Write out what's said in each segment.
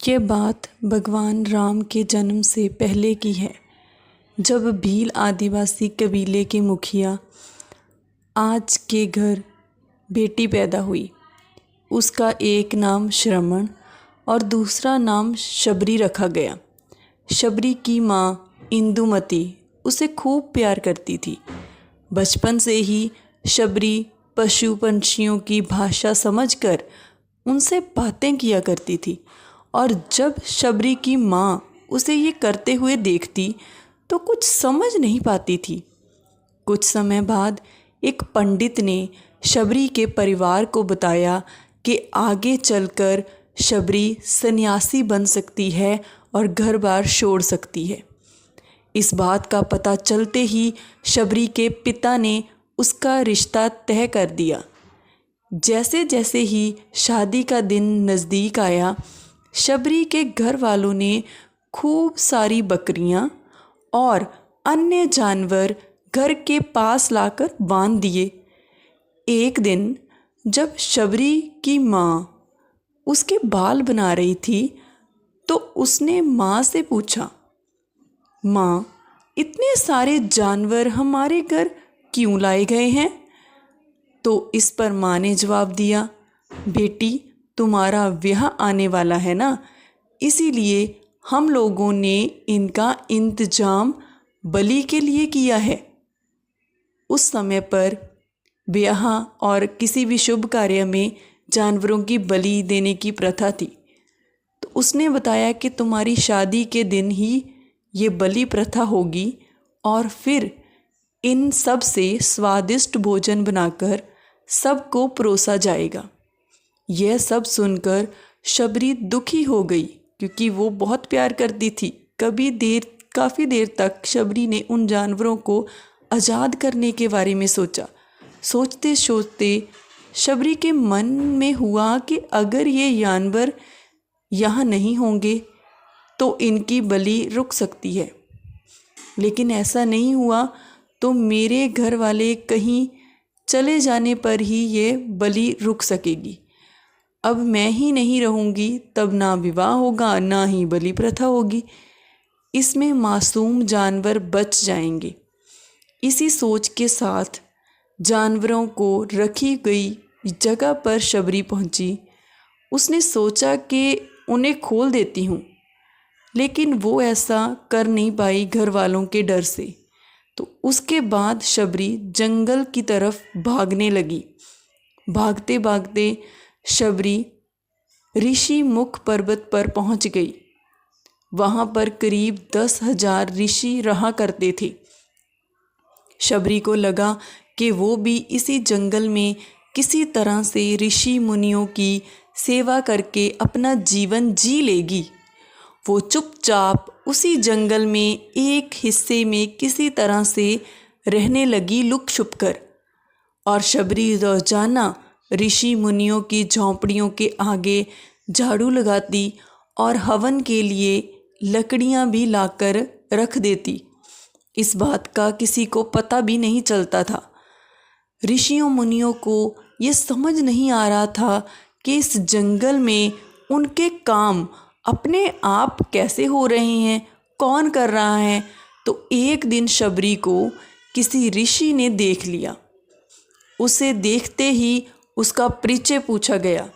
ये बात भगवान राम के जन्म से पहले की है, जब भील आदिवासी कबीले के मुखिया आज के घर बेटी पैदा हुई। उसका एक नाम श्रमण और दूसरा नाम शबरी रखा गया। शबरी की माँ इंदुमती उसे खूब प्यार करती थी। बचपन से ही शबरी पशु पंछियों की भाषा समझकर उनसे बातें किया करती थी, और जब शबरी की माँ उसे ये करते हुए देखती तो कुछ समझ नहीं पाती थी। कुछ समय बाद एक पंडित ने शबरी के परिवार को बताया कि आगे चलकर शबरी सन्यासी बन सकती है और घर बार छोड़ सकती है। इस बात का पता चलते ही शबरी के पिता ने उसका रिश्ता तय कर दिया। जैसे जैसे ही शादी का दिन नज़दीक आया, शबरी के घर वालों ने खूब सारी बकरियां और अन्य जानवर घर के पास लाकर बांध दिए। एक दिन जब शबरी की माँ उसके बाल बना रही थी तो उसने माँ से पूछा, माँ, इतने सारे जानवर हमारे घर क्यों लाए गए हैं? तो इस पर माँ ने जवाब दिया, बेटी, तुम्हारा ब्याह आने वाला है ना, इसीलिए हम लोगों ने इनका इंतजाम बलि के लिए किया है। उस समय पर ब्याह और किसी भी शुभ कार्य में जानवरों की बलि देने की प्रथा थी। तो उसने बताया कि तुम्हारी शादी के दिन ही ये बलि प्रथा होगी और फिर इन सब से स्वादिष्ट भोजन बनाकर सबको परोसा जाएगा। यह सब सुनकर शबरी दुखी हो गई, क्योंकि वो बहुत प्यार करती थी। काफ़ी देर तक शबरी ने उन जानवरों को आज़ाद करने के बारे में सोचा। सोचते सोचते शबरी के मन में हुआ कि अगर ये जानवर यहाँ नहीं होंगे तो इनकी बलि रुक सकती है, लेकिन ऐसा नहीं हुआ तो मेरे घर वाले कहीं चले जाने पर ही ये बलि रुक सकेगी। अब मैं ही नहीं रहूँगी तब ना विवाह होगा ना ही बलि प्रथा होगी। इसमें मासूम जानवर बच जाएंगे। इसी सोच के साथ जानवरों को रखी गई जगह पर शबरी पहुंची। उसने सोचा कि उन्हें खोल देती हूँ, लेकिन वो ऐसा कर नहीं पाई घर वालों के डर से। तो उसके बाद शबरी जंगल की तरफ भागने लगी। भागते भागते शबरी ऋषि मुख पर्वत पर पहुंच गई। वहाँ पर करीब 10,000 ऋषि रहा करते थे। शबरी को लगा कि वो भी इसी जंगल में किसी तरह से ऋषि मुनियों की सेवा करके अपना जीवन जी लेगी। वो चुपचाप उसी जंगल में एक हिस्से में किसी तरह से रहने लगी लुक छुप कर। और शबरी रोजाना ऋषि मुनियों की झोंपड़ियों के आगे झाड़ू लगाती और हवन के लिए लकड़ियां भी लाकर रख देती। इस बात का किसी को पता भी नहीं चलता था। ऋषियों मुनियों को ये समझ नहीं आ रहा था कि इस जंगल में उनके काम अपने आप कैसे हो रहे हैं, कौन कर रहा है। तो एक दिन शबरी को किसी ऋषि ने देख लिया। उसे देखते ही उसका परिचय पूछा गया।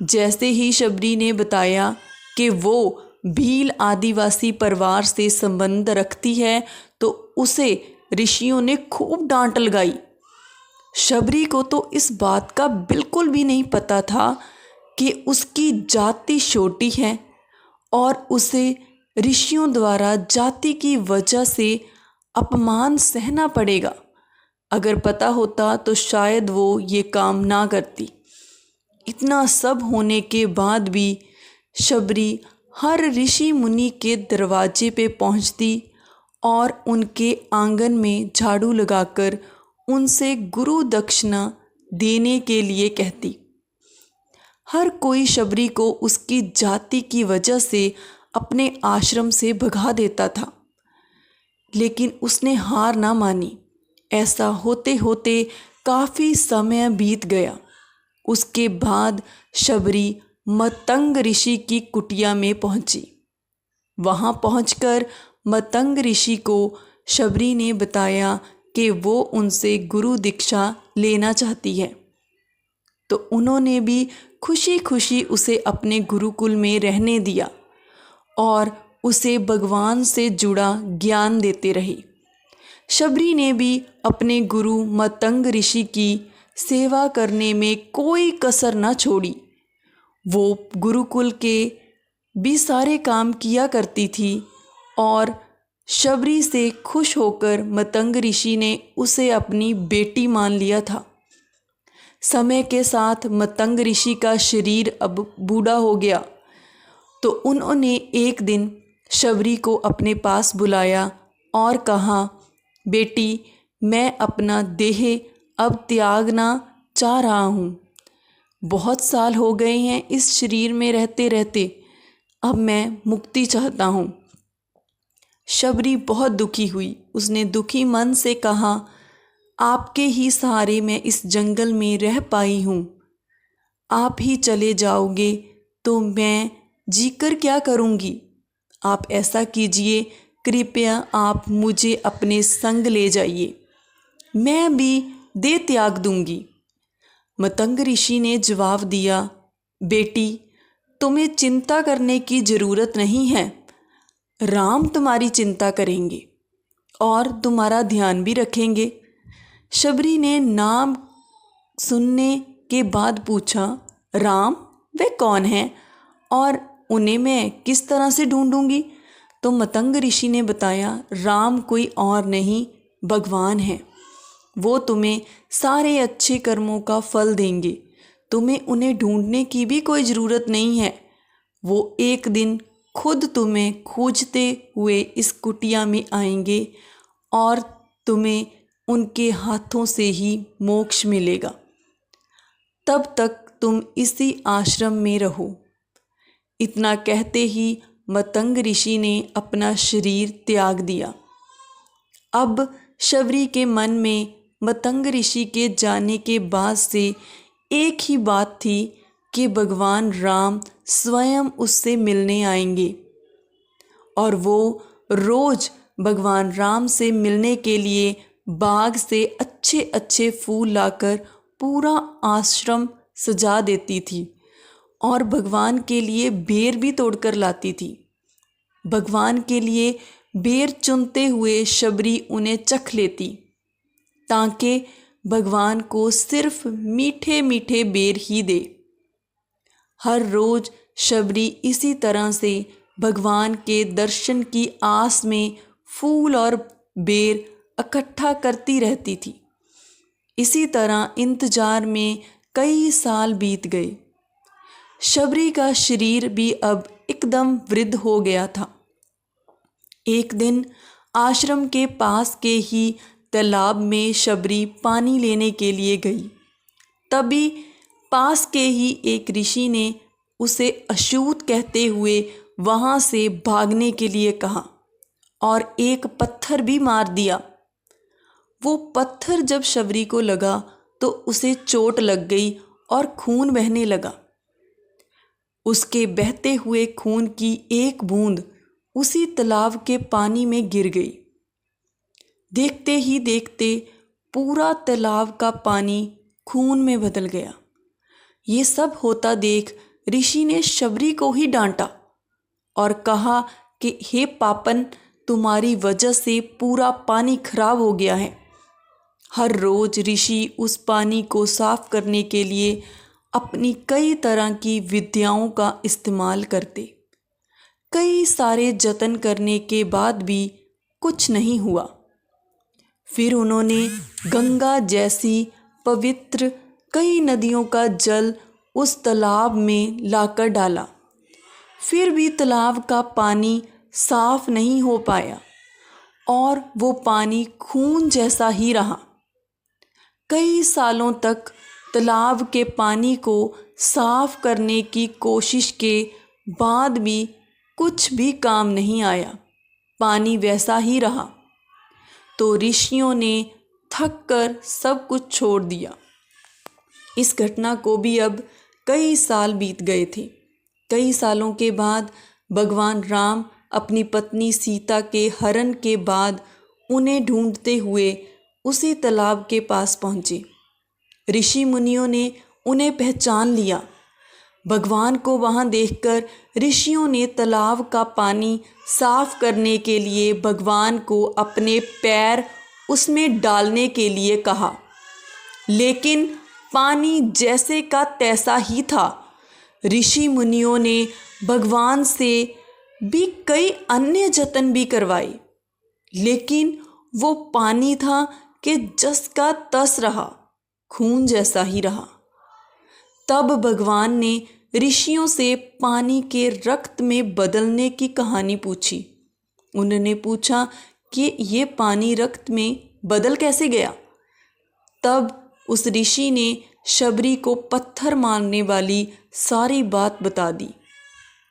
जैसे ही शबरी ने बताया कि वो भील आदिवासी परिवार से संबंध रखती है, तो उसे ऋषियों ने खूब डांट लगाई। शबरी को तो इस बात का बिल्कुल भी नहीं पता था कि उसकी जाति छोटी है और उसे ऋषियों द्वारा जाति की वजह से अपमान सहना पड़ेगा। अगर पता होता तो शायद वो ये काम ना करती। इतना सब होने के बाद भी शबरी हर ऋषि मुनि के दरवाजे पे पहुंचती और उनके आंगन में झाड़ू लगाकर उनसे गुरु दक्षिणा देने के लिए कहती। हर कोई शबरी को उसकी जाति की वजह से अपने आश्रम से भगा देता था, लेकिन उसने हार ना मानी। ऐसा होते होते काफ़ी समय बीत गया। उसके बाद शबरी मतंग ऋषि की कुटिया में पहुंची। वहां पहुंचकर मतंग ऋषि को शबरी ने बताया कि वो उनसे गुरु दीक्षा लेना चाहती है। तो उन्होंने भी खुशी खुशी उसे अपने गुरुकुल में रहने दिया और उसे भगवान से जुड़ा ज्ञान देते रहे। शबरी ने भी अपने गुरु मतंग ऋषि की सेवा करने में कोई कसर न छोड़ी। वो गुरुकुल के भी सारे काम किया करती थी और शबरी से खुश होकर मतंग ऋषि ने उसे अपनी बेटी मान लिया था। समय के साथ मतंग ऋषि का शरीर अब बूढ़ा हो गया, तो उन्होंने एक दिन शबरी को अपने पास बुलाया और कहा, बेटी, मैं अपना देह अब त्यागना चाह रहा हूँ। बहुत साल हो गए हैं इस शरीर में रहते रहते, अब मैं मुक्ति चाहता हूँ। शबरी बहुत दुखी हुई। उसने दुखी मन से कहा, आपके ही सहारे मैं इस जंगल में रह पाई हूँ। आप ही चले जाओगे तो मैं जीकर क्या करूँगी। आप ऐसा कीजिए, कृपया आप मुझे अपने संग ले जाइए, मैं भी देह त्याग दूंगी। मतंग ऋषि ने जवाब दिया, बेटी, तुम्हें चिंता करने की ज़रूरत नहीं है। राम तुम्हारी चिंता करेंगे और तुम्हारा ध्यान भी रखेंगे। शबरी ने नाम सुनने के बाद पूछा, राम वे कौन हैं और उन्हें मैं किस तरह से ढूंढूंगी। तो मतंग ऋषि ने बताया, राम कोई और नहीं, भगवान है। वो तुम्हें सारे अच्छे कर्मों का फल देंगे। तुम्हें उन्हें ढूंढने की भी कोई ज़रूरत नहीं है। वो एक दिन खुद तुम्हें खोजते हुए इस कुटिया में आएंगे और तुम्हें उनके हाथों से ही मोक्ष मिलेगा। तब तक तुम इसी आश्रम में रहो। इतना कहते ही मतंग ऋषि ने अपना शरीर त्याग दिया। अब शबरी के मन में मतंग ऋषि के जाने के बाद से एक ही बात थी कि भगवान राम स्वयं उससे मिलने आएंगे और वो रोज भगवान राम से मिलने के लिए बाग से अच्छे अच्छे फूल लाकर पूरा आश्रम सजा देती थी और भगवान के लिए बेर भी तोड़कर लाती थी। भगवान के लिए बेर चुनते हुए शबरी उन्हें चख लेती ताकि भगवान को सिर्फ मीठे मीठे बेर ही दे। हर रोज शबरी इसी तरह से भगवान के दर्शन की आस में फूल और बेर इकट्ठा करती रहती थी। इसी तरह इंतजार में कई साल बीत गए। शबरी का शरीर भी अब एकदम वृद्ध हो गया था। एक दिन आश्रम के पास के ही तालाब में शबरी पानी लेने के लिए गई। तभी पास के ही एक ऋषि ने उसे अछूत कहते हुए वहाँ से भागने के लिए कहा और एक पत्थर भी मार दिया। वो पत्थर जब शबरी को लगा तो उसे चोट लग गई और खून बहने लगा। उसके बहते हुए खून की एक बूंद उसी तालाब के पानी में गिर गई। देखते ही देखते पूरा तालाब का पानी खून में बदल गया। ये सब होता देख ऋषि ने शबरी को ही डांटा और कहा कि हे पापन, तुम्हारी वजह से पूरा पानी खराब हो गया है। हर रोज ऋषि उस पानी को साफ करने के लिए अपनी कई तरह की विद्याओं का इस्तेमाल करते। कई सारे जतन करने के बाद भी कुछ नहीं हुआ। फिर उन्होंने गंगा जैसी पवित्र कई नदियों का जल उस तालाब में लाकर डाला, फिर भी तालाब का पानी साफ नहीं हो पाया और वो पानी खून जैसा ही रहा। कई सालों तक तालाब के पानी को साफ करने की कोशिश के बाद भी कुछ भी काम नहीं आया, पानी वैसा ही रहा। तो ऋषियों ने थक कर सब कुछ छोड़ दिया। इस घटना को भी अब कई साल बीत गए थे। कई सालों के बाद भगवान राम अपनी पत्नी सीता के हरण के बाद उन्हें ढूंढते हुए उसी तालाब के पास पहुँचे। ऋषि मुनियों ने उन्हें पहचान लिया। भगवान को वहाँ देखकर ऋषियों ने तालाब का पानी साफ करने के लिए भगवान को अपने पैर उसमें डालने के लिए कहा, लेकिन पानी जैसे का तैसा ही था। ऋषि मुनियों ने भगवान से भी कई अन्य जतन भी करवाए, लेकिन वो पानी था कि जस का तस रहा, खून जैसा ही रहा। तब भगवान ने ऋषियों से पानी के रक्त में बदलने की कहानी पूछी। उन्होंने पूछा कि ये पानी रक्त में बदल कैसे गया। तब उस ऋषि ने शबरी को पत्थर मारने वाली सारी बात बता दी।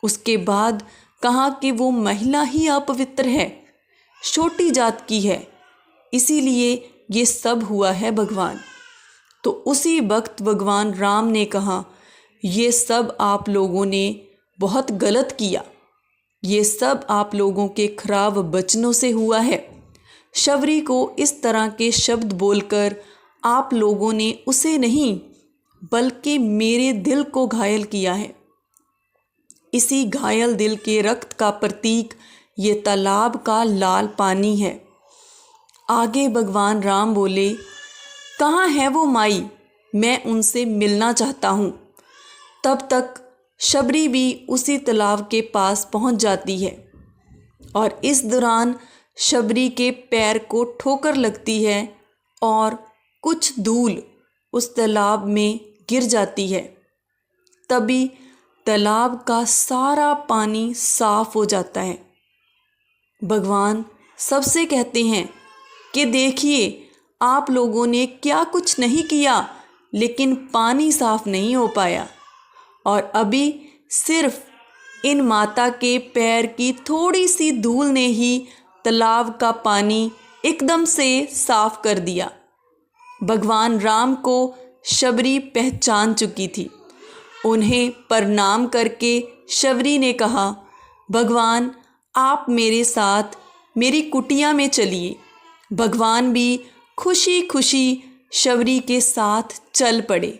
उसके बाद कहा कि वो महिला ही अपवित्र है, छोटी जात की है, इसीलिए ये सब हुआ है भगवान। तो उसी वक्त भगवान राम ने कहा, ये सब आप लोगों ने बहुत गलत किया, ये सब आप लोगों के खराब वचनों से हुआ है। शबरी को इस तरह के शब्द बोलकर आप लोगों ने उसे नहीं बल्कि मेरे दिल को घायल किया है। इसी घायल दिल के रक्त का प्रतीक ये तालाब का लाल पानी है। आगे भगवान राम बोले, कहाँ है वो माई, मैं उनसे मिलना चाहता हूँ। तब तक शबरी भी उसी तालाब के पास पहुँच जाती है और इस दौरान शबरी के पैर को ठोकर लगती है और कुछ धूल उस तालाब में गिर जाती है। तभी तालाब का सारा पानी साफ हो जाता है। भगवान सबसे कहते हैं कि देखिए, आप लोगों ने क्या कुछ नहीं किया, लेकिन पानी साफ नहीं हो पाया। और अभी सिर्फ इन माता के पैर की थोड़ी सी धूल ने ही तालाब का पानी एकदम से साफ कर दिया। भगवान राम को शबरी पहचान चुकी थी। उन्हें प्रणाम करके शबरी ने कहा, भगवान आप मेरे साथ मेरी कुटिया में चलिए। भगवान भी खुशी खुशी शबरी के साथ चल पड़े।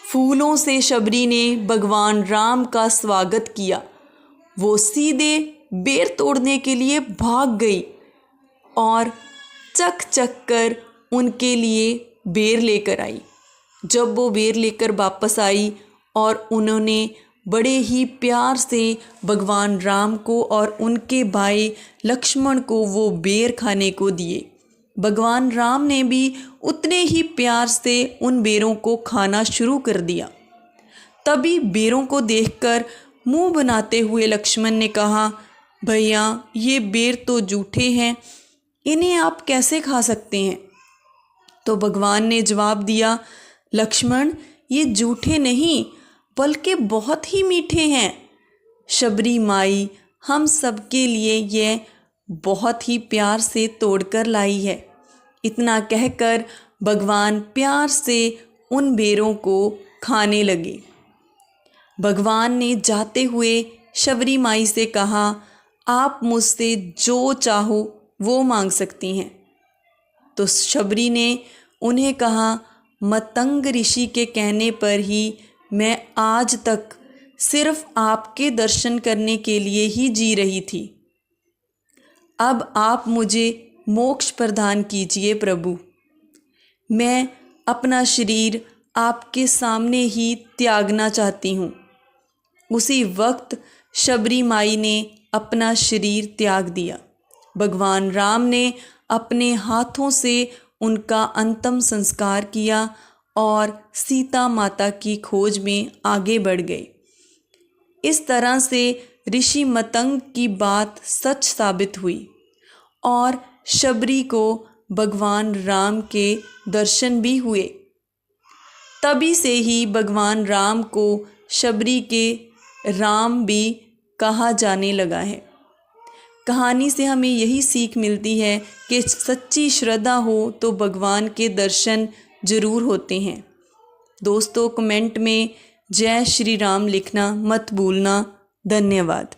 फूलों से शबरी ने भगवान राम का स्वागत किया। वो सीधे बेर तोड़ने के लिए भाग गई और चक चक कर उनके लिए बेर लेकर आई। जब वो बेर लेकर वापस आई और उन्होंने बड़े ही प्यार से भगवान राम को और उनके भाई लक्ष्मण को वो बेर खाने को दिए, भगवान राम ने भी उतने ही प्यार से उन बेरों को खाना शुरू कर दिया। तभी बेरों को देखकर मुंह बनाते हुए लक्ष्मण ने कहा, भैया ये बेर तो जूठे हैं, इन्हें आप कैसे खा सकते हैं। तो भगवान ने जवाब दिया, लक्ष्मण ये जूठे नहीं बल्कि बहुत ही मीठे हैं। शबरी माई हम सबके लिए ये बहुत ही प्यार से तोड़कर लाई है। इतना कहकर भगवान प्यार से उन बेरों को खाने लगे। भगवान ने जाते हुए शबरी माई से कहा, आप मुझसे जो चाहो वो मांग सकती हैं। तो शबरी ने उन्हें कहा, मतंग ऋषि के कहने पर ही मैं आज तक सिर्फ आपके दर्शन करने के लिए ही जी रही थी। अब आप मुझे मोक्ष प्रदान कीजिए प्रभु। मैं अपना शरीर आपके सामने ही त्यागना चाहती हूँ। उसी वक्त शबरी माई ने अपना शरीर त्याग दिया। भगवान राम ने अपने हाथों से उनका अंतिम संस्कार किया और सीता माता की खोज में आगे बढ़ गए। इस तरह से ऋषि मतंग की बात सच साबित हुई और शबरी को भगवान राम के दर्शन भी हुए। तभी से ही भगवान राम को शबरी के राम भी कहा जाने लगा है। कहानी से हमें यही सीख मिलती है कि सच्ची श्रद्धा हो तो भगवान के दर्शन ज़रूर होते हैं। दोस्तों कमेंट में जय श्री राम लिखना मत भूलना। धन्यवाद।